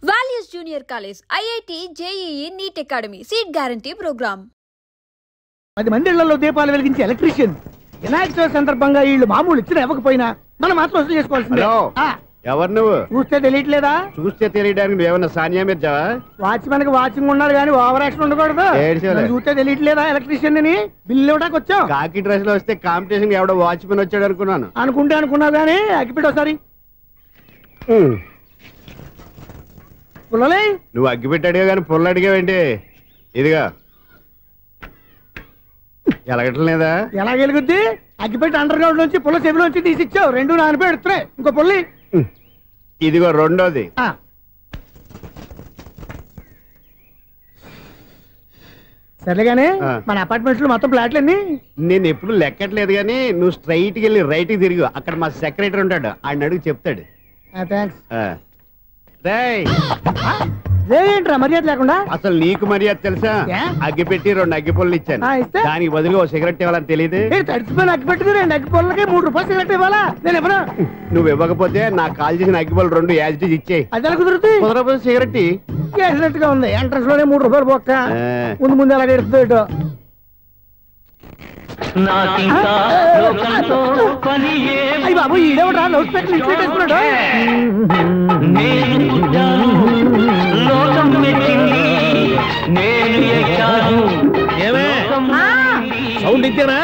Values Junior College, IIT, JEE, NEET Academy, Seat Guarantee Program. 10 మంది ఇళ్లలో దీపాలు వెలిగించే ఎలక్ట్రీషియన్ వినాయక చవితి సందర్భంగా వీళ్ళు మామూలు ఇచ్చిన ఇవ్వకపోయినా మనం మాత్రం వసూలు చేసుకోవాల్సిందే. ఎవరు నువ్వు? చూస్తే తెలియట్లేదా? చూస్తే తెలియడానికి నువ్వేమన్నా సానియా మీర్జావా? వాచ్మెన్ కి వాచింగ్ ఉండాలి కానీ ఓవర్ యాక్షన్ ఉండకూడదు. చూస్తే తెలియట్లేదా ఎలక్ట్రీషియన్ అని? బిల్లు ఇవ్వడానికి వచ్చాం. కాకి డ్రెస్ లో వస్తే కాంపిటీషన్ ఎవడో వాచ్మెన్ వచ్చాడు అనుకున్నాను. అనుకున్నావు కానీ అగ్గిపెట్టి ఒకసారి పుల్లలే. నువ్వు అగ్గిపెట్టి అడిగా కానీ పుల్ల అడిగావేంటి? ఇదిగా ఎలగట్లేదా? ఎలా వెలుగుద్ది? అగ్గిపెట్టి అండర్ గ్రౌండ్ నుంచి పుల్ల చెవిలోంచి తీసిచ్చావు. 2 నానపై ఎడుతున్నాయి. ఇంకో పుల్లి ఇదిగో రెండోది. సరేగానే మన అపార్ట్మెంట్స్ లో మొత్తం ఫ్లాట్లు అన్ని నేను ఎప్పుడు లెక్కట్లేదు కానీ నువ్వు స్ట్రైట్ కి వెళ్ళి రైట్ కి తిరిగి అక్కడ మా సెక్రటరీ ఉంటాడు, ఆయన అడుగు చెప్తాడు. ఏంట్రా మర్యాద లేకుండా? అసలు నీకు మర్యాద తెలుసా? అగ్గిపెట్టి 2 అగ్గిపుల్లలు ఇచ్చాను, దానికి బదులుగా ఓ సిగరెట్ ఇవ్వాలని తెలియదు. తడిచిపోయిన అగ్గిపెట్టి 2 అగ్గిపుల్లకి 3 రూపాయలు సిగరెట్ ఇవ్వాలా? నేను ఇవ్వను. నువ్వు ఇవ్వకపోతే నాకు కాల్ చేసిన అగ్గిపుల్లలు 2 యాజ్ ఇట్ ఈజ్ ఇచ్చేయి. అది ఎలా కుదురుతుంది? కుదరకపోతే సిగరెట్ వేసినట్టుగా ఉంది. ఎంట్రన్స్ లోనే 3 రూపాయలు పోక్క ముందు అలా ఎడుతుంది. అయ్యి బాబు ఈడేవడా లౌడ్ స్పీకర్ ఇన్స్టేట్ చేసుకున్నాడు? సౌండ్ ఇచ్చానా?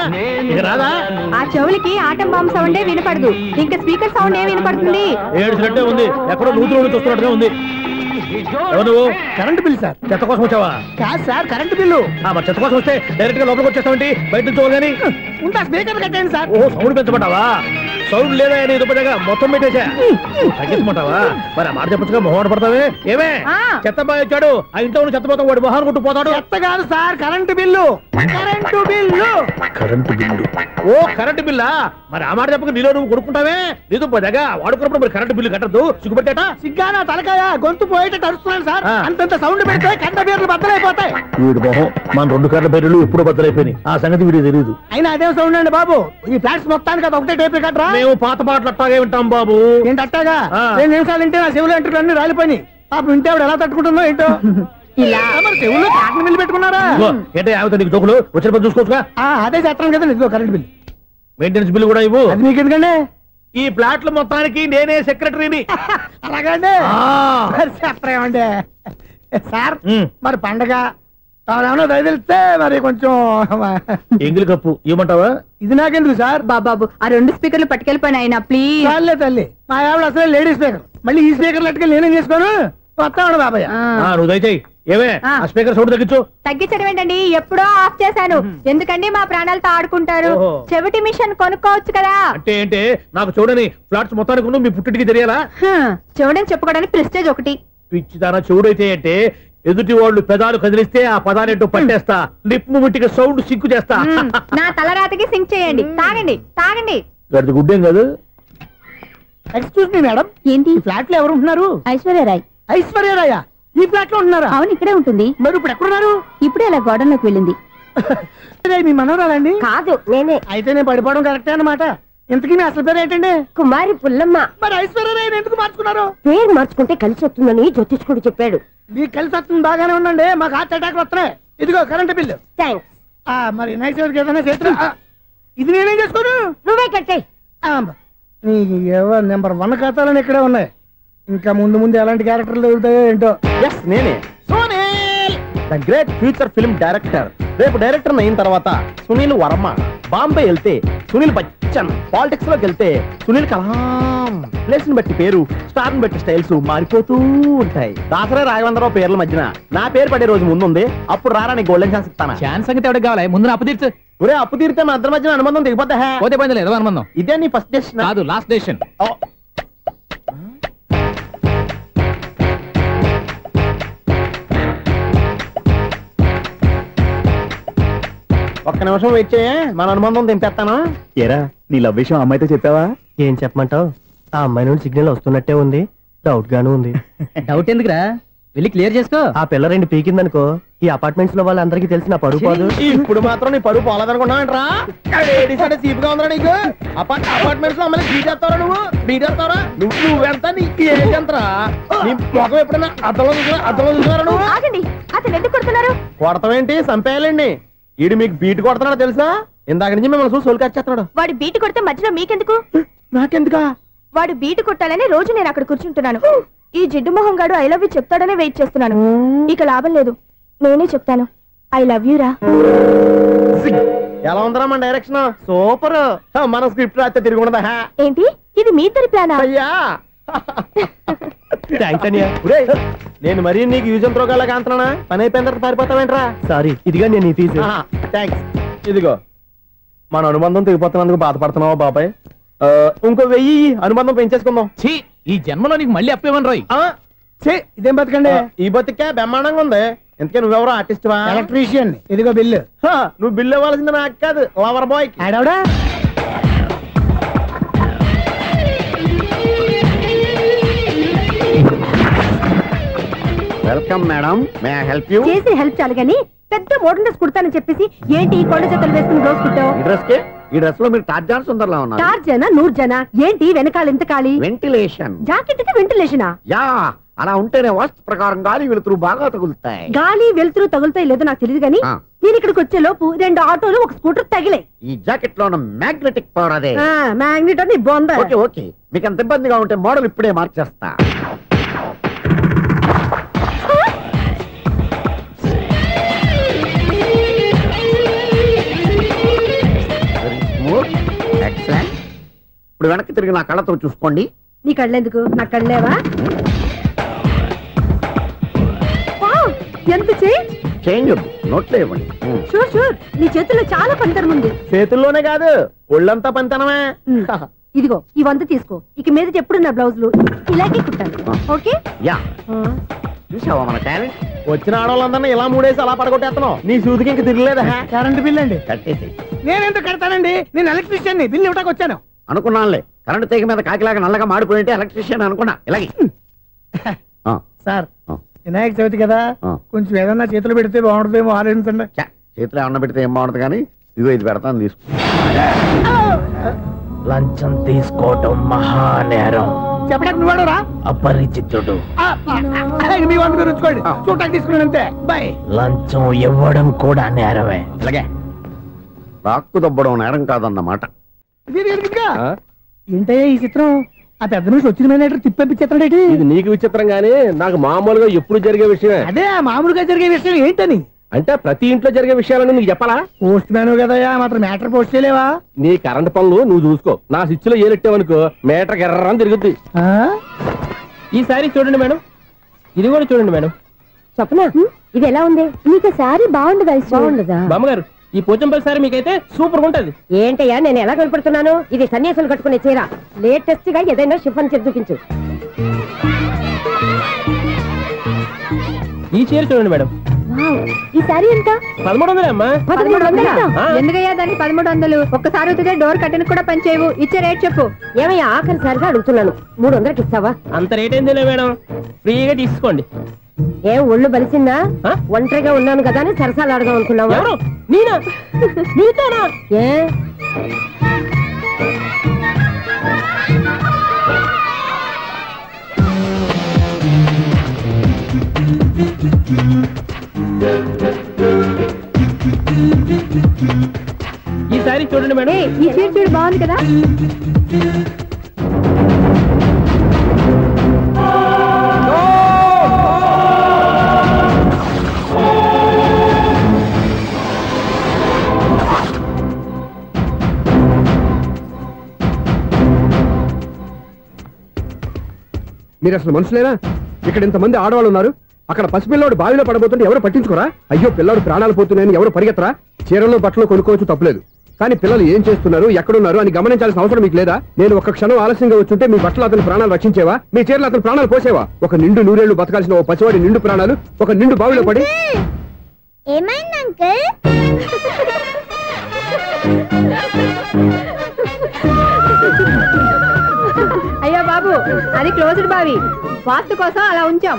ఇక రాదా? ఆ చెవులకి ఆటం బాంబు సౌండే వినపడదు, ఇంకా స్పీకర్ సౌండ్ ఏ వినపడుతుంది? ఏడ్చినట్టే ఉంది. ఎక్కడో నూతులు చూస్తున్నట్టుగా ఉంది. ఎవరు? Current bill sir. చెత్త కోసం వచ్చావా? కాదు సార్, కరెంట్ బిల్లు. మరి చెత్త కోసం వస్తే డైరెక్ట్ గా లోపలికి వచ్చేస్తామంటే బయట నుంచి కానీ ఉంటా. స్పీకర్ కట్టండి సార్. ఓ సౌండ్ పెంచమంటావా? సౌండ్ లేదా నీ దుప్పటగా మొత్తం పెట్టేసా. తగ్గించమంటావా? మరి ఆ మాట చెప్పచ్చుగా మొహం పడతావే. ఏమే చెత్త బాగా వచ్చాడు, ఆ ఇంట్లో చెత్త పోతాం, వాడు మొహాన్ని కొట్టు పోతాడు. చెత్త కాదు sir, current bill. Current bill. Current bill. ఓ కరెంటు బిల్లా? మరి ఆ మాట చెప్పక నీలో నువ్వు కొడుకుంటావే. నీతో పోదాగా వాడుకున్నప్పుడు మరి కరెంటు బిల్లు కట్టద్దు. సిగ్గుపెట్టేట సిగ్గానా తలకాయ గొంతు పోయేటట్టు అరుస్తున్నాను సార్. అంతంత సౌండ్ పెడితే కరెంట్ బీర్లు బద్దలైపోతాయి. వీడు మొహం మన 2 కరెంట్ బీర్లు ఎప్పుడు బద్దలైపోయినాయి. ఆ సంగతి వీడికి తెలియదు. అయినా అదే సౌండ్ అండి బాబు. ఈ ఫ్లాట్స్ మొత్తానికి అది ఒకటే టైప్ కట్టరా? మేము పాత పాటలు అట్టాగే వింటాం బాబు. ఏంటి అట్టాగా? 2 నిమిషాలు వింటే నా చెవులు ఎంటర్ అన్ని రాలిపోయినాయి. పాప వింటే ఆవిడ ఎలా తట్టుకుంటుందో ఏంటో. చెవుల్లో కాటన్ బిల్లు పెట్టుకున్నారా? ఏంటో యావత నీకు దోకులు వచ్చిన పని చూసుకోవచ్చుగా. అదే చేస్తాను కదా. ఇదిగో కరెంట్ బిల్, మెయింటెనెన్స్ బిల్లు కూడా ఇవ్వు. అది మీకు ఎందుకండి? ఈ ఫ్లాట్ల మొత్తానికి నేనే సెక్రటరీని. అలాగండి. చెప్పరేమండి సార్. మరి పండగ ఏమన్నా దయదలిస్తే మరి కొంచెం ఎంగిలి కప్పు ఇవ్వమంటావా? ఇది నాకెందుకు సార్? బాబాబు ఆ 2 స్పీకర్లు పట్టుకెళ్ళిపోయిన ఆయన ప్లీజ్. చాలే తల్లి, మా ఆవిడ అసలు లేడీ స్పీకర్. మళ్ళీ ఈ స్పీకర్లు అట్టుకెళ్ళి నేనేం చేసుకోను? వస్తాడు బాబాయ్. నువ్వు దయచేయి. ఏమే ఆ స్పీకర్ సౌండ్ తగ్గించు. తగ్గించడం ఏంటండి? ఎప్పుడో ఆఫ్ చేశాను. ఎందుకండి మా ప్రాణాలతో ఆడుకుంటారు? చెవిటి మిషన్ కొనుక్కోవచ్చు కదా. అంటే ఏంటే నాకు చూడని ఫ్లాట్స్ మొత్తానికి మీ పుట్టింటికి తెలియాలా? చూడని చెప్పుకోవడానికి ప్రెస్టేజ్ ఒకటి. పిచ్చిదానా చెవుడైతే అంటే ఎదుటి వాళ్ళు పెదాలు కదిలిస్తే ఆ పదాలేంటో పట్టేస్తా. లిప్ ముట్టికి సౌండ్ సింక్ చేస్తా. నా తలరాతకి సింక్ చేయండి. తాగండి తాగండి. గడిది గుడ్డేం కాదు. ఎక్స్క్యూజ్ మీ మేడం, ఏంటి ఫ్లాట్ లో ఎవరు ఉంటున్నారు? ఐశ్వర్యరాయ్. ఐశ్వర్యరాయ ఈ ఫ్లాట్ లో ఉంటున్నారా? అవును, ఇక్కడే ఉంటుంది. మరి ఇప్పుడు ఎక్కడున్నారు? ఇప్పుడే అలా గోడంలోకి వెళ్ళింది. మీ మనవరాలండి? కాదు, నేనే. అయితే నేను పడిపోవడం కరెక్టే అన్నమాట. ఇంతకీ మీ అసలు పేరు ఏంటండి? కుమారి పుల్లమ్మ. మరి ఐశ్వర్యరాయ్ ఎందుకు మార్చుకున్నారు? పేరు మార్చుకుంటే కలిసి వస్తుందని జ్యోతిష్కుడు చెప్పాడు. మీకు కలిసి వస్తుంది, బాగానే ఉండండి. మాకు హార్ట్ అటాక్ వస్తున్నాయి. ఇదిగో కరెంట్ బిల్లు. థ్యాంక్స్. మరి నైట్ ఏదైనా చేస్తున్నా ఇది నేనేం చేసుకోను? నువ్వే కట్టాయి. నెంబర్ 1 ఖాతాలని ఇక్కడే ఉన్నాయి. ఇంకా ముందు ఎలాంటి క్యారెక్టర్లు దొరుకుతాయో ఏంటో. నేనే Sunil, the great future film director. రేపు డైరెక్టర్ అయిన తర్వాత సునీల్ వర్మ. బాంబే వెళ్తే సునీల్ బచ్చన్, పాలిటిక్స్ లోకి వెళ్తే సునీల్ కలాం. ప్లేస్ ని బట్టి పేరు, స్టార్ ని బట్టి స్టైల్స్ మారిపోతూ ఉంటాయి. దాసరా రాఘవేంద్రరావు పేర్ల మధ్యన నా పేరు పడే రోజు ముందుంది. అప్పుడు రారా నీకు గోల్డెన్ ఛాన్స్ ఇస్తాను. ఛాన్స్ సంగతి ఎవరికి కావాలి? ముందు అప్పు తీర్చు. ఒరే అప్పు తీరితే మన ఇద్దరి మధ్యన అనుబంధం దిగిపోతా. పోతే పని లేదు అనుబంధం. ఇదే నీ ఫస్ట్ డెసిషన్ కాదు, లాస్ట్ డెసిషన్. ఒక్క నిమిషం వెయిట్ చేయ, మన అనుబంధం తెంపేస్తాను. ఏరా నీ లవ్ విషయం అమ్మాయితో చెప్పావా? ఏం చెప్పమంటావు? ఆ అమ్మాయి నుండి సిగ్నల్ వస్తున్నట్టే ఉంది, డౌట్ గాను ఉంది. డౌట్ ఎందుకురా? వెళ్ళి క్లియర్ చేసుకో. ఆ పిల్ల 2 పీకిందనుకో ఈ అపార్ట్మెంట్స్ లో వాళ్ళందరికీ తెలిసిన పరువు పోదు. ఇప్పుడు మాత్రం నీ పరువు పోలేదనుకున్నావంటరా? సీపుగా ఉందా నీకు? అపార్ట్మెంట్స్ లో అమ్మని బీటేస్తావరా నువ్వెంత నీకు ఏంటంతరా? నీ మొఖం ఎప్పుడైనా అద్దంలో చూసారా నువ్వు? అతను ఎందుకు కొడుతున్నారు? కొడతావేంటి? చంపేయాలండి. ఈడు మీకు బీట్ కొడుతున్నాడు తెలుసా? ఇందాక నుంచి మిమ్మల్ని చూసి సోల్కి వచ్చేస్తున్నాడు. వాడు బీటు కొడితే మధ్యలో మీకెందుకు? నాకెందుకా? వాడు బీటు కొట్టాలని రోజు నేను అక్కడ కూర్చుంటున్నాను. ఈ జిడ్డు మొహం గాడు ఐ లవ్ యూ చెప్తాడనే వెయిట్ చేస్తున్నాను. ఇక లాభం లేదు, నేనే చెప్తాను ఐ లవ్ యూ రా. ఎలా ఉందరా మన డైరెక్షన్? సూపర్. మన స్క్రిప్ట్ రాస్తే తిరిగి ఉండదా? ఏంటి ఇది మీ ఇద్దరి ప్లానా? అయ్యా థ్యాంక్స్ అనియా. నేను మరీ నీకు యూజ్ అంత రోగాలకు అంటున్నా. పని అయిపోయిన తర్వాత పారిపోతావేంట్రా? సారీ, ఇదిగా నేను ఈ ఫీజు. థ్యాంక్స్. ఇదిగో మన అనుబంధం తెగిపోతున్నందుకు బాధపడుతున్నావా బాబాయ్? ఇంకో 1000 అనుబంధం పెంచేసుకుందాం. ఈ జన్మలో నీకు మళ్ళీ అప్పేమని రాయి. ఇదేం బతకండి? ఈ బతికే బ్రహ్మాండంగా ఉంది. ఎందుకే నువ్వెవరో ఆర్టిస్ట్ వా? ఎలక్ట్రీషియన్. ఇదిగో బిల్లు. నువ్వు బిల్లు ఇవ్వాల్సింది నాకు కాదు, లవర్ బాయ్. ఆడవడా? Welcome madam, may I help you? చేసి హెల్ప్ చాలు గాని పెద్ద మోడల్ డ్రెస్ కుడతానని చెప్పేసి ఏంటి ఈ కొండ జతలు వేసుకుని రోజు కుట్టావు? ఈ డ్రెస్ కే ఈ డ్రెస్ లో మీరు టార్జాన్ సుందర్లా ఉన్నారు. టార్జనా 100 జన ఏంటి వెనకాల ఎంత ఖాళీ? వెంటిలేషన్. జాకెట్ కి వెంటిలేషనా? యా, అలా ఉంటేనే వాస్తు ప్రకారం గాలి వెలుతురు బాగా తగులుతాయి. గాలి వెలుతురు తగులుతాయి లేదో నాకు తెలియదు గానీ నేను ఇక్కడికి వచ్చే లోపు 2 ఆటోలు 1 స్కూటర్ తగిలే. ఈ జాకెట్ లో ఉన్న మ్యాగ్నెటిక్ పవర్ అదే. మ్యాగ్నెట్ అని బొంద. ఓకే ఓకే, మీకు అంత ఇబ్బందిగా ఉంటే మోడల్ ఇప్పుడే మార్చేస్తా. ఎక్సలెంట్. ఇప్పుడు వెనక్కి తిరిగి నా కళ్ళతో చూసుకోండి. నీ కళ్ళెందుకు? నా కళ్ళేవా? ఎంత చేంజ్ నోట్లో ఇవ్వండి. షూర్ షూర్, నీ చేతుల్లో చాలా పనితనం ఉంది. చేతుల్లోనే కాదు ఒళ్ళంతా పనితనమే. ఇదిగో ఈ 100 తీసుకో. ఇక మీద ఎప్పుడు నా బ్లౌజులు ఇలాగే కుట్టాను. ఓకే? యా, చూసావా మన టాలెంట్? వచ్చిన ఆడవాళ్ళందరినీ ఇలా మూడేసి అలా పడగొట్టేస్తున్నావు. నీ సూదికి ఇంక తిరగలేదా? కరెంట్ బిల్ అండి. కట్టేసి. నేనెందుకు కడతానండి? నేను ఎలక్ట్రీషియన్. బిల్ ఇవ్వడానికి వచ్చాను. అనుకున్నానులే, కరెంట్ తీగ మీద కాకిలాగా నల్లగా మాడిపోయింటే ఎలక్ట్రీషియన్ అనుకున్నా. ఇలాగే సార్, వినాయక చవితి కదా, కొంచెం ఏదన్నా చేతులు పెడితే బాగుంటుందేమో ఆలోచించండి. చేతిలో ఏమన్నా పెడితే ఏం బాగుంటుంది కానీ ఇదిగో ఇది పెడతాను, తీసుకో. లంచం తీసుకోవటం మహానేరం. చెప్పడానికి నువ్వాడరా? అపరిచితుడు. మీ వంట మీరు ఉంచుకోండి, చూడటానికి తీసుకున్నాను అంతే. బాయ్. లంచం ఇవ్వడం కూడా నేరమే. ఇలాగే రాక్కు దబ్బడం నేరం కాదన్నమాట. ఏంటయ్యా ఈ చిత్రం? ఆ పెద్ద నుంచి వచ్చిన మేనేటర్ తిప్పించేస్తాడేటి? ఇది నీకు విచిత్రం గానీ నాకు మామూలుగా ఎప్పుడు జరిగే విషయమే. అదే మామూలుగా జరిగే విషయం ఏంటని? అంటే ప్రతి ఇంట్లో జరిగే విషయాలను నీకు చెప్పాలా? పోస్ట్ మ్యాన్ కదయ్యా, మాత్రం మ్యాటర్ పోస్ట్ చేయలేవా? నీ కరెంట్ పనులు నువ్వు చూసుకో. నా స్విచ్ లో ఏలెట్టావనుకో మీటర్ ఎర్రని తిరుగుద్ది. ఈసారి చూడండి మేడం, ఇది కూడా చూడండి మేడం. చెప్పనా ఇది ఎలా ఉంది? నీకు సారీ బాగుండదా? బాగుండదా బామ్మగారు? ఈ పోచంపల్లి సారీ మీకైతే సూపర్ ఉంటది. ఏంటయ్యా నేను ఎలా కనపడుతున్నాను? ఇది సన్యాసులు కట్టుకునే చీర. లేటెస్ట్ గా ఏదైనా షిఫాన్ చీర చూపించు. ఈ చీర చూడండి మేడం. ఈ సారీ ఎంత? 1300 అమ్మా. 1300? ఎందుకయ్యా దానికి 1300? ఒక్కసారి అవుతుందే డోర్ కట్టెన్ కూడా పనిచేయవు. ఇచ్చే రేట్ చెప్పు. ఏమయ్యా ఆఖరిసారిగా అడుగుతున్నాను, 300కి ఇస్తావా? అంత రేట్ ఏంది మేడం, ఫ్రీగా తీసుకోండి. ఏం ఒళ్ళు బలిసిందా? ఒంటరిగా ఉన్నాను కదా అని సరసాలు అడదాం అనుకున్నావా? నేనా? నీతోనా? ఏ ఈ సారీ చూడండి మేడం. ఈ చీర చూడు బాగుంది కదా. మీరు అసలు మనుషులేనా? ఇక్కడ ఇంతమంది ఆడవాళ్ళు ఉన్నారు, అక్కడ పసిపిల్లాడు బావిలో పడబోతుంటే ఎవరు పట్టించుకోరా? అయ్యో పిల్లాడు ప్రాణాలు పోతున్నాయని ఎవరు పరిగెత్తరా? చీరలో బట్టలు కొనుక్కోవచ్చు, తప్పలేదు. కానీ పిల్లలు ఏం చేస్తున్నారు, ఎక్కడున్నారు అని గమనించాల్సిన అవసరం మీకు లేదా? నేను ఒక్క క్షణం ఆలస్యంగా వచ్చుంటే మీ బట్టలు అతని ప్రాణాలు రక్షించేవా? మీ చీరలు అతని ప్రాణాలు పోసేవా? ఒక నిండు 100 ఏళ్లు బతకాల్సిన ఓ పసివాడి నిండు ప్రాణాలు ఒక నిండు బావిలో పడి. ఏమైంది అంకుల్? అయ్యో బాబు, అది క్లోజ్డ్ బావి, వాస్తు కోసం అలా ఉంచాం.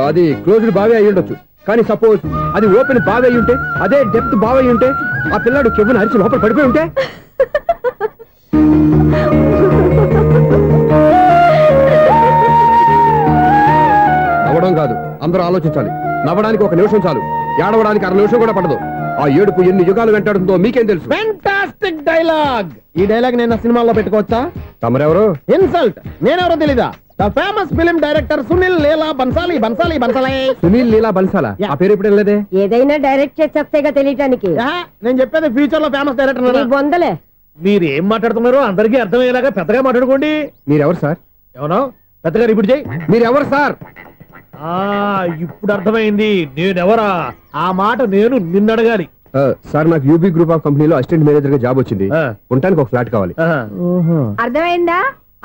అది క్లోజ్డ్ బావి అయి ఉండొచ్చు. కానీ సపోజ్ అది ఓపెన్ బావి అయి ఉంటే, అదే డెప్త్ బావి అయి ఉంటే, ఆ పిల్లాడు కెవ్వును అరిచి లోపల పడిపోయి ఉంటే, నవ్వడం కాదు, అందరూ ఆలోచించాలి. నవ్వడానికి 1 నిమిషం చాలు, ఏడవడానికి 1/2 నిమిషం కూడా పడదు. ఆ ఏడుపు ఎన్ని యుగాలు వెంటాడుతుందో మీకేం తెలుసు? Fantastic dialogue. ఈ డైలాగ్ నేను సినిమాలో పెట్టుకోవచ్చా? తమరెవరు? ఇన్సల్ట్. నేనెవరో తెలీదా? The famous film director Sunil Leela Bansali. Sunil Leela బన్సాలా? ఆ పేరు ఇప్పుడు లేదే. ఏదైనా డైరెక్ట్ చేసేస్తేగా తెలియటానికి. నేను చెప్పేది ఫ్యూచర్ లో ఫేమస్ డైరెక్టర్. బొందలే. మీరు ఏం మాట్లాడుతున్నారో అందరికీ అర్థమయ్యేలాగా పెద్దగా మాట్లాడుకోండి. మీరెవరు సార్? ఏమన్నా పెద్దగా రిపీట్ చేయి. మీరెవరు సార్? ఇప్పుడు అర్థమైంది నేనెవరా. ఆ మాట నేను నిన్ను అడగాలి. సార్, నాకు యూబీ గ్రూప్ ఆఫ్ కంపెనీలో అసిస్టెంట్ మేనేజర్ గా జాబ్ వచ్చింది. ఉండటానికి ఒక ఫ్లాట్ కావాలి. అర్థమైందా?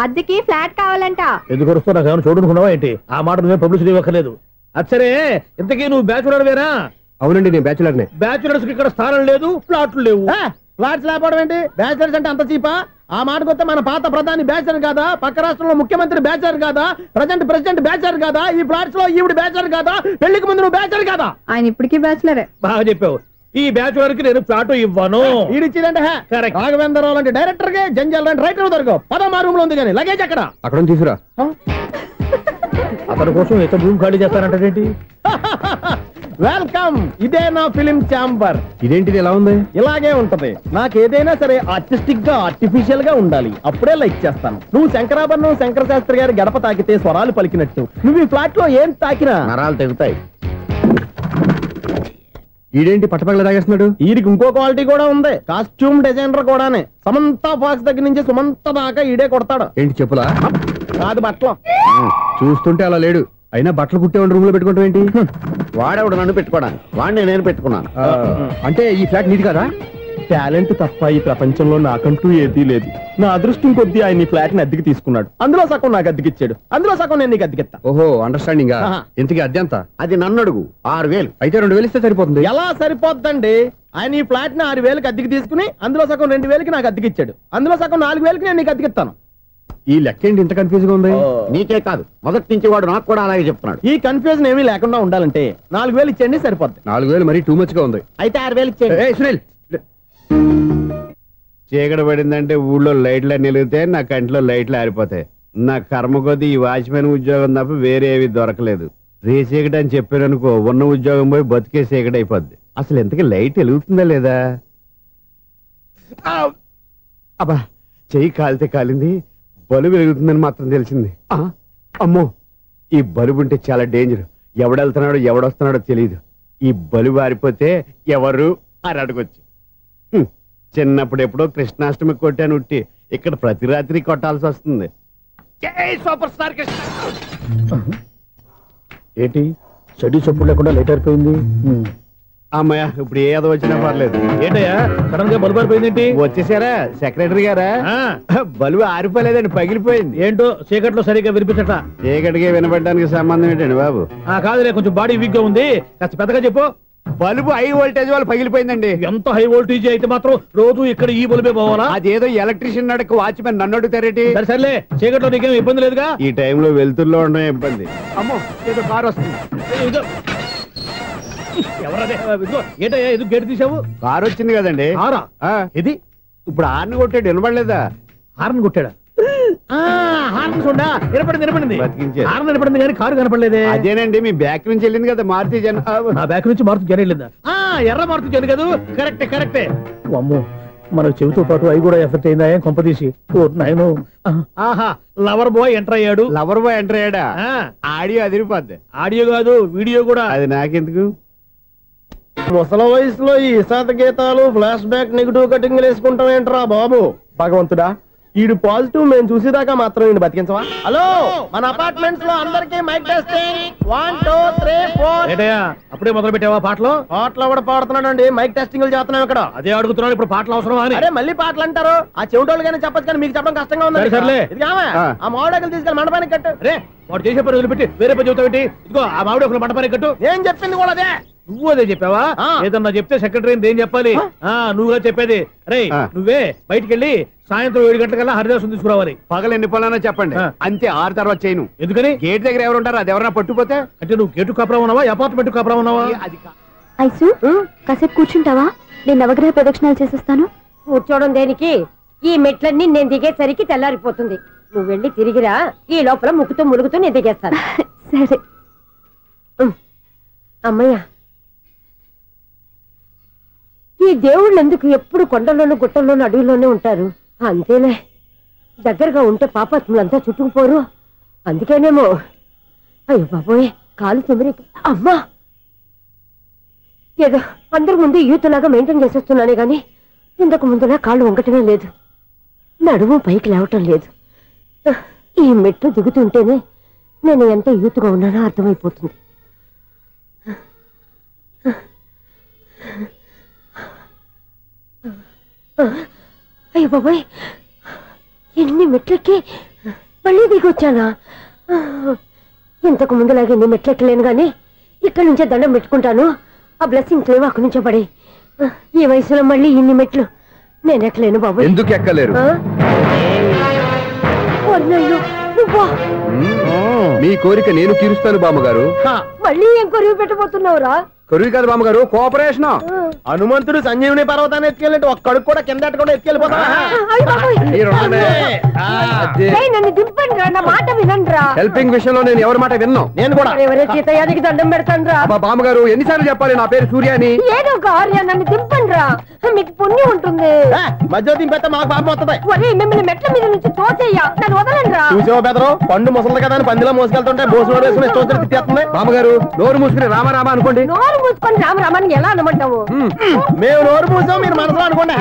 అద్దెకి ఫ్లాట్ కావాలంట. ఎందుకు వస్తున్నా నాకు ఏమైనా చూడనుకున్నావా ఏంటి? ఆ మాట నువ్వే పబ్లిసిటీ ఇవ్వక్కర్లేదు. అచ్చరే, ఇంతకీ నువ్వు బ్యాచులర్ వేరా? అవునండి, నేను బ్యాచులర్ నే. బ్యాచులర్స్ కి ఇక్కడ స్థానం లేదు, ఫ్లాట్లు లేవు. ఫ్లాట్స్ లేకపోవడం ఏంటి? బ్యాచులర్స్ అంటే అంత చీపా? ఆ మాటకొస్తే మన పాత ప్రధాని బ్యాచర్ కాదా? పక్క రాష్ట్రంలో ముఖ్యమంత్రి బ్యాచర్ కాదా? ప్రెసిడెంట్ బ్యాచర్ కాదా? ఈ ఫ్లాట్స్ లో ఈవిడ బ్యాచర్ కాదా? పెళ్లికి ముందు నువ్వు బ్యాచర్ కాదా? ఆయన ఇప్పటికీ బ్యాచులరే. బాగా చెప్పావు. ఈ బ్యాచులర్ కి నేను ఫ్లాట్ ఇవ్వను. ఈడిచ్చిందంటే రాఘవేంద్రరావు లాంటి డైరెక్టర్ కి జంజల్ లాంటి రైటర్ దొరకవు. 10 రూమ్ లో ఉంది కానీ లగేజ్ అక్కడ తీసుకురా. అతని కోసం ఎంత రూమ్ ఖాళీ చేస్తానంటే వెల్కమ్. ఇదే నా ఫిలిం ఛాంబర్. ఇదేంటిది ఎలా ఉంది? ఇలాగే ఉంటది. నాకు ఏదైనా సరే ఆర్టిస్టిక్ గా ఆర్టిఫిషియల్ గా ఉండాలి, అప్పుడే లైక్ చేస్తాను. నువ్వు శంకరాభరణం శంకర శాస్త్రి గారి గడప తాకితే స్వరాలు పలికినట్టు నువ్వు ఈ ఫ్లాట్ లో ఏం తాకినా నరాలు తెగుతాయి. ఈడేంటి పట్టపగల తాగేస్తున్నాడు? వీడికి ఇంకో క్వాలిటీ కూడా ఉంది. కాస్ట్యూమ్ డిజైనర్ కూడానే. సమంత ఫాక్స్ దగ్గర నుంచి సుమంత దాకా ఈడే కొడతాడు. ఏంటి చెప్పులా? కాదు, బట్టలు. చూస్తుంటే అలా లేడు. అయినా బట్టలు కుట్టేవాడి రూమ్ లో పెట్టుకుంటాం ఏంటి? వాడేవాడు నన్ను పెట్టుకోవడానికి, వాడిని నేను పెట్టుకున్నాను. అంటే ఈ ఫ్లాట్ నీది కదా? టాలెంట్ తప్ప ఈ ప్రపంచంలో నాకంటూ ఏదీ లేదు. నా అదృష్టం కొద్దీ ఆయన ఈ ఫ్లాట్ ని అద్దెకి తీసుకున్నాడు. అందులో సగం నాకు అద్దెకిచ్చాడు, అందులో సగం నేను నీకు అద్దెకిస్తా. ఓహో, అండర్స్టాండింగ్. ఇంతకీ అద్దె ఎంత? అది నన్ను అడుగు. 6000. అయితే 2000 ఇస్తే సరిపోతుంది. ఎలా సరిపోద్దండి? ఆయన ఈ ఫ్లాట్ ని 6000కి అద్దెకి తీసుకుని అందులో సగం 2000కి నాకు అద్దెకిచ్చాడు, అందులో సగం 4000కి నేను నీకు అద్దెకిస్తాను. ఈ లెక్క ఏంటి ఇంత కన్ఫ్యూజ్ గా ఉంది? నీకే కాదు, మొదటి నుంచి వాడు నాకు కూడా అలాగే చెప్తున్నాడు. ఈ కన్ఫ్యూజన్ ఏమీ లేకుండా ఉండాలంటే 4000 ఇచ్చేయండి, సరిపోద్ది. 4000 మరీ టూ మచ్ గా ఉంది. అయితే 6000 ఇచ్చేయండి. సునీల్, చీకటి పడిందంటే ఊళ్ళో లైట్లు నిలిగితే నా కంటిలో లైట్లు ఆరిపోతాయి. నా కర్మ కొద్దీ ఈ వాచ్మెన్ ఉద్యోగం తప్ప వేరే ఏవి దొరకలేదు. రేసీకటి అని చెప్పారనుకో, ఉన్న ఉద్యోగం పోయి బతికే చీకటి అయిపోద్ది. అసలు ఎంతకీ లైట్ వెలుగుతుందా లేదా? అబ్బా, చెయ్యి కాలితే కాలింది, బలుబు వెలుగుతుందని మాత్రం తెలిసింది. అమ్మో, ఈ బలుబు ఉంటే చాలా డేంజర్. ఎవడెళ్తున్నాడో ఎవడొస్తున్నాడో తెలియదు. ఈ బలుబు ఆరిపోతే ఎవరు అని అడగొచ్చు. చిన్నప్పుడు ఎప్పుడో కృష్ణాష్టమి కొట్టాను ఉట్టి, ఇక్కడ ప్రతి రాత్రి కొట్టాల్సి వస్తుంది. జై సూపర్ స్టార్ కృష్ణ. ఏంటి చెడు చెప్పుడు లేకుండా లేట్ అయిపోయింది? అమ్మయ్య, ఇప్పుడు ఏదో వచ్చినా పర్లేదు. ఏంటయ్యా సడన్ గా బల్బు అయిపోయింది ఏంటి? వచ్చేసారా సెక్రటరీ గారా? బలుబు ఆరిపోలేదండి, పగిలిపోయింది. ఏంటో చీకట్లో సరిగ్గా వినిపించట. చీకటికి వినపడడానికి సంబంధం ఏంటండి బాబు? కాదులే, కొంచెం బాడీ వీక్ గా ఉంది, కాస్త పెద్దగా చెప్పు. బల్బు హై వోల్టేజ్ వాళ్ళు పగిలిపోయిందండి. ఎంత హై వోల్టేజ్ అయితే మాత్రం రోజు ఇక్కడ ఈ బల్బే పోవాలా? అదేదో ఎలక్ట్రీషియన్ నడక వాచ్మెన్ నన్ను అడుగుతారేటి? సర్లే, చీకట్లో నీకేం ఇబ్బంది లేదుగా? ఈ టైంలో వెళ్తుల్లో ఉండడం ఇబ్బంది. అమ్మో, ఏదో కారు వస్తుంది. ఎవరదే? ఏంటయ్యా ఎందుకు గేటు తీసావు? కారు వచ్చింది కదండి. కారా? ఇది ఇప్పుడు హార్న్ కొట్టాడు, వినపడలేదా? హార్న్ కొట్టాడా? హార్న్ చూడా వినపడింది. బతికించాడు. హార్న్ వినపడింది కానీ కారు కనపడలేదే. అదేనండి, మీ బ్యాక్ నుంచి వెళ్ళింది కదా మారుతి జన. నా బ్యాక్ నుంచి మారుతి జన వెళ్ళిందా? ఎర్ర మారుతి జన కదా? కరెక్టే. అమ్మో, మన చెవితో పాటు అవి కూడా ఎఫెక్ట్ అయిందా కొంపదీసి? ఆహా, లవర్ బాయ్ ఎంటర్ అయ్యాడు. లవర్ బాయ్ ఎంటర్ అయ్యాడా? ఆడియో అదిరిపోద్ది. ఆడియో కాదు, వీడియో కూడా. అది నాకెందుకు? ముసల వయసులో ఈ ఇసాత గీతాలు, ఫ్లాష్ బ్యాక్, నెగిటివ్ కటింగ్ వేసుకుంటాం ఏంట్రా బాబు? భగవంతుడా, ఈడు పాజిటివ్ మేము చూసేదాకా మాత్రం ఈయన బతికించవా? హలో, మన అపార్ట్మెంట్స్ లో అందరికీ మైక్ టెస్టింగ్. 1 2 3 4. ఏంటయ్యా అప్పుడే మొదలు పెట్టావా పాటలు? పాటలు కూడా పాడుతున్నాడు అండి, మైక్ టెస్టింగ్ చేస్తున్నాం ఇక్కడ. అదే అడుగుతున్నాడు, ఇప్పుడు పాటలు అవసరమా అని. అరే మళ్ళీ పాటలు అంటారు, ఆ చెవిటోళ్ళు కానీ చెప్పచ్చు కానీ మీకు చెప్పడం కష్టంగా ఉంది. సర్లే, ఆ మామిడాకులు తీసుకెళ్ళి మండపానికి కట్టు. రే, వాడు చేసే పని వదిలిపెట్టి వేరే పని చెబుతావు ఏంటి? ఇదిగో ఆ మామిడి ఒకరు మండపానికి కట్టు. నేను చెప్పింది కూడా అదే. నువ్వు అదే చెప్పావా? ఏదన్నా చెప్తే సెక్రటరీ ఏం చెప్పాలి? నువ్వుగా చెప్పేది. రే నువ్వే బయటికి వెళ్ళి సాయంత్రం 7 గంటలకల్లా హరిదాసు తీసుకురావాలి. పగలు ఎన్ని పనులన్నా చెప్పండి, అంతే 6 తర్వాత చేయను. ఎందుకని? గేట్ దగ్గర ఎవరు ఉంటారు, అది ఎవరన్నా పట్టుపోతే. అంటే నువ్వు గేటు కాపురా ఉన్నావా, అపార్ట్మెంట్ కాపురా ఉన్నావా? ఐసు కాసేపు కూర్చుంటావా? నేను నవగ్రహ ప్రదక్షిణాలు చేసేస్తాను. కూర్చోవడం దేనికి? ఈ మెట్లన్నీ నేను దిగేసరికి తెల్లారిపోతుంది. నువ్వు వెళ్ళి తిరిగిరా, ఈ లోపల ముక్కుతూ ములుగుతూ నేను దిగేస్తాను. సరే అమ్మయ్య, ఈ దేవుళ్ళు ఎందుకు ఎప్పుడు కొండల్లోనూ గుట్టల్లోనూ అడవిలోనే ఉంటారు? అంతేలే, దగ్గరగా ఉంటే పాపాత్ములంతా చుట్టుకుపోరు. అందుకేనేమో. అయ్యో బాబోయ్, కాలు తిమిరి. అమ్మా, ఏదో అందరి ముందు యూత్లాగా మెయింటైన్ చేసేస్తున్నానే గాని ఇంతకు ముందులా కాళ్ళు వంకటమే లేదు, నడుము పైకి లేవటం లేదు. ఈ మెట్టు దిగుతుంటేనే నేను ఎంత యూత్గా ఉన్నానో అర్థమైపోతుంది. అయ్యో బాబాయ్, ఎన్ని మెట్లెక్కి మళ్ళీ దిగొచ్చానా? ఇంతకు ముందులాగే ఎన్ని మెట్లెక్కలేను గాని ఇక్కడి నుంచే దండం పెట్టుకుంటాను. ఆ బ్లెస్సింగ్ లేవు అక్కడి నుంచో పడి. ఈ వయసులో మళ్ళీ ఇన్ని మెట్లు నేను ఎక్కలేను బాబు. ఎందుకు ఎక్కలేరు? మీ కోరిక నేను తీరుస్తాను బామ్మగారు. మళ్ళీ ఏం కొరివి పెట్టబోతున్నావురా? కొరివి కాదు బామ్మగారు, కోఆపరేషన్. హనుమంతుడు సంజీవుని పర్వతాన్ని ఎత్తుకెళ్ళి ఒక్కడికి కూడా కింద కూడా ఎత్తుకెళ్ళిపోతా. నన్ను దింపండి రా, నా మాట వినండిరా. హెల్పింగ్ విషయంలో నేను ఎవరి మాట విన్నాను. నేను కూడా ఎవరే సీతయ్యానికి దండం పెడతాను రా. బామ్మగారు ఎన్నిసార్లు చెప్పాలి నా పేరు సూర్యాని? ఏదో ఒక ఆర్య, నన్ను దింపండి రా, మీకు పుణ్యం ఉంటుంది. మధ్య దింపేస్తే మాకు పాపం వస్తుంది. ఒరే, మిమ్మల్ని మెట్ల మీద నుంచి తోసేయ్యా, నన్ను వదలండి రా. చూసావా బెదరు, పండు ముసలి కదా అని పందిలో మోసుకెళ్తుంటే భోజనం వేసుకుని ఇష్టం తిట్టేస్తుంది. బామ్మగారు నోరు మూసుకుని రామారామా అనుకోండి. నోరు మూసుకొని రామరామాన్ని ఎలా అనమంటావు? మేము నోరు మూసాం, మీరు మనసులో అనుకోండి.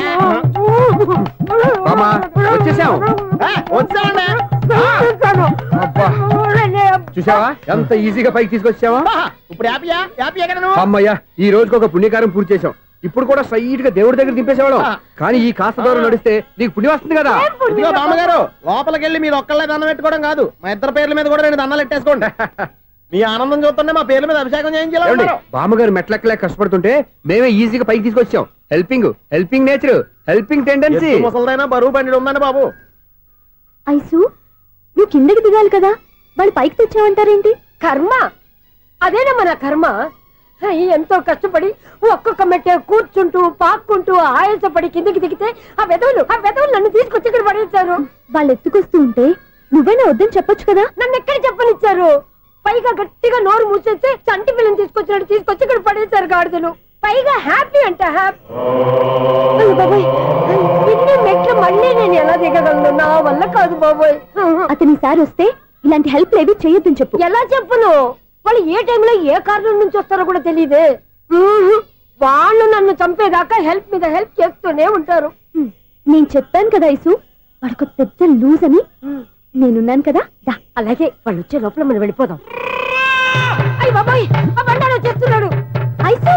వచ్చేసాం. చూసావా ఎంత ఈజీగా పైకి తీసుకొచ్చావా? ఇప్పుడు అమ్మయ్యా, ఈ రోజుకి ఒక పుణ్యకారం పూర్తి చేసాం. ఇప్పుడు కూడా స్ట్రైట్ గా దేవుడి దగ్గర దింపేసేవాళ్ళం. కానీ ఈ కాస్త దూరం నడిస్తే నీకు పుణ్యం వస్తుంది కదా. ఇదిగో బామ్మగారు, లోపలికి వెళ్ళి మీరు ఒక్కళ్ళే దండం పెట్టుకోవడం కాదు, మా ఇద్దరు పేర్ల మీద కూడా 2 దండాలు పెట్టేసుకోండి. మీ ఆనందం చూస్తుంటే మా పేర్ల మీద అభిషేకం చేయించాలి. బామ్మగారు మెట్లెక్కలే కష్టపడుతుంటే మేమే ఈజీగా పైకి తీసుకొచ్చాం. Helping nature, helping tendency. ముసలిదైనా బరువు బండి ఉందండి బాబు. ఐసు నువ్వు కిందకి దిగాలి కదా, వాళ్ళు పైకి తెచ్చావంటారేంటి? కర్మ, అదేనమ్మా నా కర్మ. ఎంతో కష్టపడి ఒక్కొక్క మెట్టే కూర్చుంటూ పాక్కుంటూ ఆయాసపడి కిందకి దిగితే ఆ వెధవులు నన్ను తీసుకొచ్చి ఇక్కడ పడేశారు. వాళ్ళు ఎత్తుకొస్తూ ఉంటే నువ్వైనా వద్దని చెప్పొచ్చు కదా. నన్ను ఎక్కడ చెప్పనిచ్చారు? పైగా గట్టిగా నోరు మూసేస్తే చంటి పిల్లని తీసుకొచ్చినట్టు తీసుకొచ్చి ఇక్కడ పడేశారు గాడిదలు. పైగా హ్యాపీ అంట హ్యాపీ. బాబాయ్, ఇన్ని మెట్లు మళ్ళీ నేను ఎలా దిగగలను? నా వల్ల కాదు బాబోయ్. అతని సార్ వస్తే ఇలాంటి హెల్ప్ లేవి చెయ్యొద్దని చెప్పు. ఎలా చెప్పును? వాళ్ళు ఏ టైంలో ఏ కారణం నుంచి వస్తారో కూడా తెలియదే. వాళ్ళు నన్ను చంపేదాకా హెల్ప్ మీద హెల్ప్ చేస్తూనే ఉంటారు. నేను చెప్పాను కదా ఐసు, వాడికి పెద్ద లూజ్ అని. నేనున్నాను కదా. అలాగే, వాళ్ళు వచ్చే లోపల మనం వెళ్ళిపోదాం. అయ్య బాబాయ్, ఆ బండారు వచ్చేస్తున్నాడు. ఐసు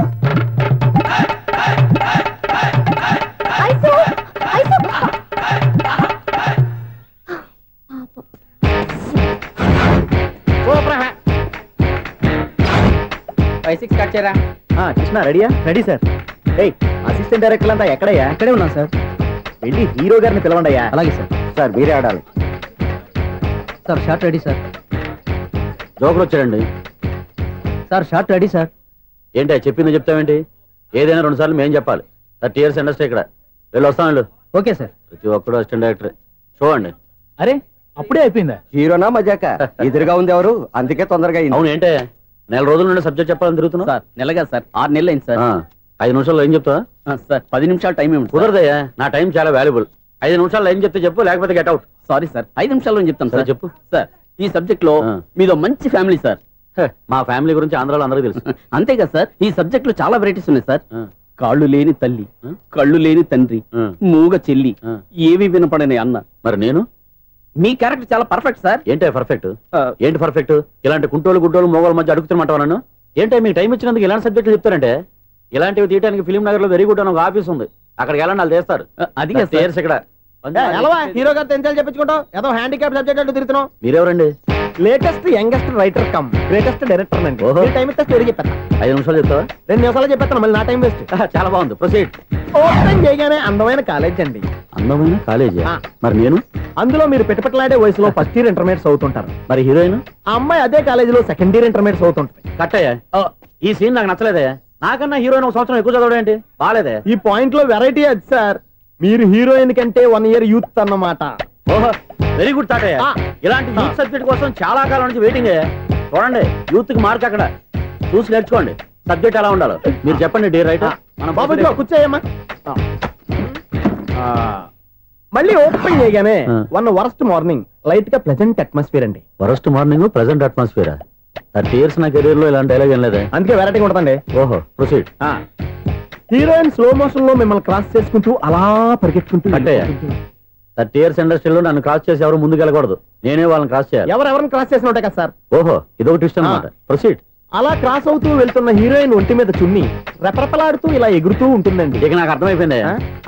ఐసు ఐసు 5-6 కట్ చేయరా. కృష్ణ రెడీయా? Ready sir. అసిస్టెంట్ డైరెక్టర్ అంతా ఎక్కడయ్యా? ఇక్కడే ఉన్నాం సార్. వెళ్ళి హీరో గారిని పిలవండి అయ్యా. అలాగే సార్. సార్ మీరే ఆడాలి sir. Short ready sir. Joker వచ్చాడండి సార్. Short ready sir. ఏంటి చెప్పింది చెప్తావేంటి? ఏదైనా 2 సార్లు మేము చెప్పాలి. 30 years ఇండస్ట్రీ ఇక్కడ. వెళ్ళి వస్తాం వెళ్ళు. Okay sir. ప్రతి ఒక్కడు అసిస్టెంట్ డైరెక్టర్. చూడండి. అరే అప్పుడే అయిపోయిందా? హీరోనా మజాక? ఎదురుగా ఉంది ఎవరు, అందుకే తొందరగా అయింది. అవును ఏంటే 4 రోజుల నుండి సబ్జెక్ట్ చెప్పాలని తిరుగుతున్నా సార్. నెలగా సార్, 6 నెలలు అయింది సార్. 5 నిమిషాల్లో ఏం చెప్తా సార్? 10 నిమిషాలు టైం ఏమి కుదరదయ్యా. నా టైం చాలా వాల్యుబుల్. 5 నిమిషాల్లో ఏం చెప్తే చెప్పు, లేకపోతే గెట్ అవుట్. సారీ సార్, 5 నిమిషాల్లో చెప్తాను సార్. చెప్పు సార్. ఈ సబ్జెక్ట్ లో మీదో మంచి ఫ్యామిలీ సార్. మా ఫ్యామిలీ గురించి ఆంధ్రాలో అందరికీ తెలుసు. అంతేగా సార్, ఈ సబ్జెక్ట్ లో చాలా వెరైటీస్ ఉన్నాయి సార్. కాళ్ళు లేని తల్లి, కళ్ళు లేని తండ్రి, మూగ చెల్లి, ఏవి వినపడని అన్న. మరి నేను మీ క్యారెక్టర్ చాలా పర్ఫెక్ట్ సార్. ఏంటే పర్ఫెక్ట్? ఏంటి పర్ఫెక్ట్? ఇలాంటి కుంటోలు గుడ్డోలు మోగోల మధ్య అడుగుతున్నమాట నన్ను. ఏంటంటే మీకు టైం ఇచ్చినందుకు ఇలాంటి సబ్జెక్టులు చెప్తారంటే? ఇలాంటివి తీయడానికి ఫిలిం నగర్ లో వెరీ గుడ్ అని ఒక ఆఫీస్ ఉంది, అక్కడికి వెళ్ళండి, వాళ్ళు చేస్తారు. అది ఇక్కడ హీరో గారితో ఎంత చెప్పించుకుంటాం? ఏదో హ్యాండిక్యాప్ సబ్జెక్ట్ అంటూ తిరుగుతున్నాం. మీరెవరండి? Latest youngest writer cum greatest director అండి. టైం ఇస్తే స్టోరీ చెప్పేస్తా. 5 నిమిషాలు చెప్తావా? 2 నిమిషాలు చెప్పేస్తాను, మళ్ళీ నా టైం వేస్ట్. చాలా బాగుంది, ప్రొసీడ్. ఓపెన్ చేయగానే అందమైన కాలేజ్ అండి. అందమైన కాలేజీ? ఆ. మరి నేను? అందులో మీరు పెట్టుపట్లాడే వయసులో ఫస్ట్ ఇయర్ ఇంటర్మీడియట్స్ అవుతుంటారు. మరి హీరోయిన్? ఆ అమ్మాయి అదే కాలేజీలో సెకండ్ ఇయర్ ఇంటర్మీడియట్స్ అవుతుంటది. కట్టయ్యా, ఈ సీన్ నాకు నచ్చలేదే. నాకన్నా హీరోయిన్ ఒక సంవత్సరం ఎక్కువ చదవడం ఏంటి? బాలేదే. ఈ పాయింట్ లో వెరైటీ అది సార్. మీరు హీరోయిన్ కంటే 1 year యూత్ అన్నమాట. ఓహో, వెరీ గుడ్ తాటయ్య. ఆ. ఇలాంటి యూత్ సబ్జెక్ట్ కోసం చాలా కాలం నుంచి వెయిటింగ్. చూడండి, యూత్ కి మార్క్ అక్కడ చూసి నేర్చుకోండి. సబ్జెక్ట్ ఎలా ఉండాలో మీరు చెప్పండి. డీ రైటర్ మనం బాబు ఇదిగో కూర్చోయమ్మా. మళ్ళీ ఓపెన్ చేయగానే వరస్ట్ మార్నింగ్ లైట్ గా ప్లెజెంట్ అట్మాస్ఫియర్ అండి. Worst morning present atmosphere. 30 years నా కెరీర్ లో ఇలాంటి డైలాగ్ ఏం లేదే. అందుకే వెరైటీగా ఉంటుందండి. ఓహో, ప్రొసీడ్. హీరోయిన్ స్లో మోషన్ లో మిమ్మల్ని క్రాస్ చేసుకుంటూ అలా పరిగెట్టుకుంటూ కట్టయ్య, 30 years ఇండస్ట్రీలో నన్ను క్రాస్ చేసి ఎవరు ముందుకు వెళ్ళకూడదు. నేనే వాళ్ళని క్రాస్ చేయాలి. ఎవరెవరిని క్రాస్ చేసిన ఉంటాయి కదా సార్. ఓహో, ఇదొక ట్విస్ట్ అన్నమాట. ప్రొసీడ్. అలా క్రాస్ అవుతూ వెళ్తున్న హీరోయిన్ ఒంటి మీద చున్ని రెపరెపలాడుతూ ఇలా ఎగురుతూ ఉంటుందండి. ఇక నాకు అర్థమైపోయింది.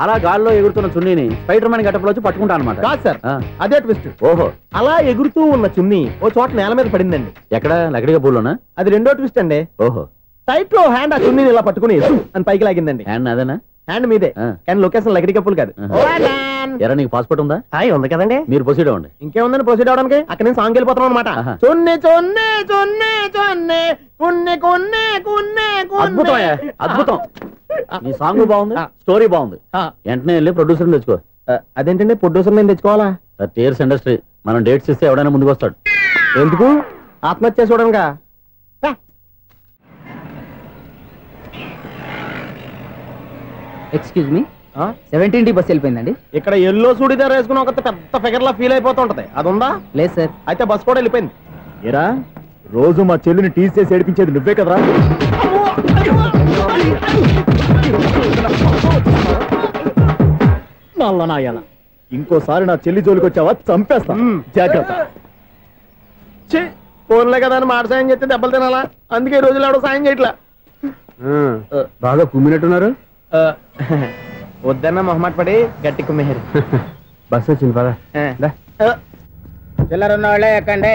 అలా గాల్లో ఎగురుతున్న చున్నీని స్పైడర్ మ్యాన్ గట్టపులో వచ్చి పట్టుకుంటా అనమాట. కాదు సార్, అదే ట్విస్ట్. ఓహో, అలా ఎగురుతూ ఉన్న చున్ని ఓ చోట నేల మీద పడిందండి. ఎక్కడ? లకడిగా పూల్లోనా? అది రెండో ట్విస్ట్ అండి. ఓహో, టైట్ లో హ్యాండ్ ఆ చున్నీని ఇలా పట్టుకుని అని పైకి లాగిందండి. హ్యాండ్ అదేనా? హ్యాండ్ మీదే, కానీ లొకేషన్ లకడి కప్పులు కాదు. ఎరా, నీకు పాస్పోర్ట్ ఉందా? ఉంది కదండి. మీరు ప్రొసీడ్ అవ్వండి. ఇంకేముందని ప్రొసీడ్ అవడానికి? అక్కడ నేను సాంగ్ వెళ్ళిపోతాను అనమాట. చొన్నే చొన్నే చొన్నే చొన్నే కున్నే కున్నే కున్నే. అద్భుతం, అద్భుతం. నీ సాంగ్ బాగుంది, స్టోరీ బాగుంది. వెంటనే వెళ్ళి ప్రొడ్యూసర్ తెచ్చుకో. అదేంటండి ప్రొడ్యూసర్ నేను తెచ్చుకోవాలా? 30 years ఇండస్ట్రీ, మనం డేట్స్ ఇస్తే ఎవడైనా ముందుకు వస్తాడు. ఎందుకు? ఆత్మహత్య చూడనుగా. Excuse me, 17D bus వెళ్ళిపోయిందండి. ఇక్కడ ఎల్లో చూడిదార్ వేసుకుని ఒక పెద్ద ఫిగర్ లా ఫీల్ అయిపోతుంటది, అది ఉందా? లేదు సార్. అయితే బస్ కూడా వెళ్ళిపోయింది. ఏరా, రోజు మా చెల్లిని టీస్ చేసి ఏడిపించేది నువ్వే కదరా? నల్ల నాయాల, ఇంకోసారి నా చెల్లి జోలికి వచ్చావా చంపేస్తా, జాగ్రత్త. ఫోన్లే కదా అని మాట సాయం చేస్తే దెబ్బలు తినాలా? అందుకే ఈ రోజులు ఎవడో సాయం చేయట్లా. బాగా కుమ్మినట్టున్నారు. వద్దన్న మొహమాట పడి గట్టి కుమ్మేరు. బస్ వచ్చింది పదా. చిల్లర ఉన్న వాళ్ళే ఎక్కండి,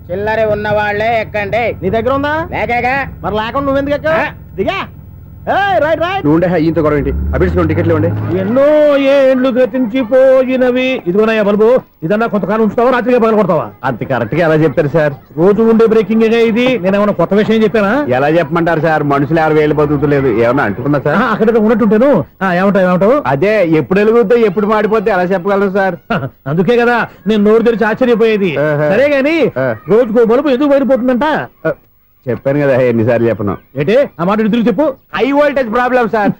చిల్లర ఉన్న వాళ్ళే ఎక్కండి. నీ దగ్గర ఉందా? లేకగా. మరి లేకుండా నువ్వెందుకు ఎక్క? దిగా. Right right. నువ్వు ఈయంతో గొడవ ఏంటి? అభిడ్స్ టికెట్లు ఇవ్వండి. ఎన్నో ఏండ్లు గతించిపోయినవి. ఇదిగోనయ్యా బల్బు, ఇదన్నా కొంతకాలం ఉంచుతావా, రాత్రిగా పగల కొడతావా? అంత కరెక్ట్ గా ఎలా చెప్తారు సార్? రోజు ఉండే బ్రేకింగ్ ఇది. నేనేమన్నా కొత్త విషయం చెప్పానా? ఎలా చెప్పమంటారు సార్? మనుషులు 60 వేలు బతుకుతలేదు, ఏమన్నా అంటున్నా సార్? అక్కడ ఉన్నట్టుంటాను. ఏమంటావు? అదే ఎప్పుడు వెలుగుతో ఎప్పుడు మాడిపోతే ఎలా చెప్పగలను సార్? అందుకే కదా నేను నోరు తెరిచి ఆశ్చర్యపోయేది. సరే గాని రోజుకో బల్బు ఎందుకు బయటపోతుందంట? చెప్పాను కదా ఎన్నిసార్లు చెప్పను. ఏంటే ఆ మాట తిరిగి చెప్పు. High voltage problem sir.